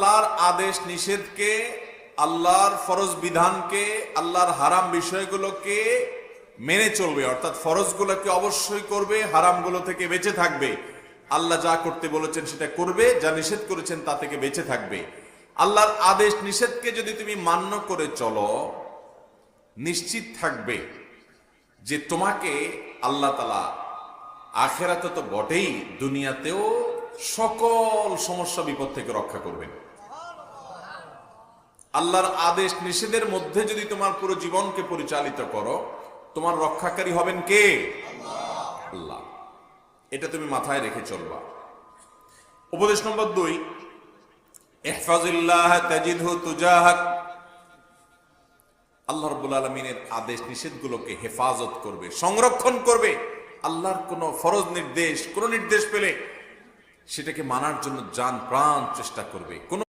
আল্লাহর আদেশ নিষেধকে, আল্লাহর ফরজ বিধানকে, আল্লাহর হারাম বিষয়গুলোকে মেনে চলবে, অর্থাৎ ফরজগুলোকে অবশ্যই করবে, হারামগুলো থেকে বেঁচে থাকবে। আল্লাহ যা করতে বলেছেন সেটা করবে, যা নিষেধ করেছেন তা থেকে বেঁচে থাকবে। আল্লাহর আদেশ নিষেধকে যদি তুমি মান্য করে চলো, নিশ্চিত থাকবে যে তোমাকে আল্লাহ তাআলা আখিরাতে তো বটেই, দুনিয়াতেও সকল সমস্যা বিপদ থেকে রক্ষা করবেন। আল্লাহর আদেশ নিষেধের মধ্যে যদি তোমার পুরো জীবনকে পরিচালিত করো, তোমার রক্ষাকারী হবেন কে? আল্লাহ। এটা তুমি মাথায় রেখে চলবা। উপদেশ নম্বর 2, ইহফাজিল্লাহ তাজিদহু তুজাহাক। আল্লাহ রাব্বুল আলামিনের আদেশ নিষেধগুলোকে হেফাজত করবে, সংরক্ষণ করবে। আল্লাহর কোন ফরজ নির্দেশ, কোন নির্দেশ পেলে সেটাকে মানার জন্য জান প্রাণ চেষ্টা করবে। কোন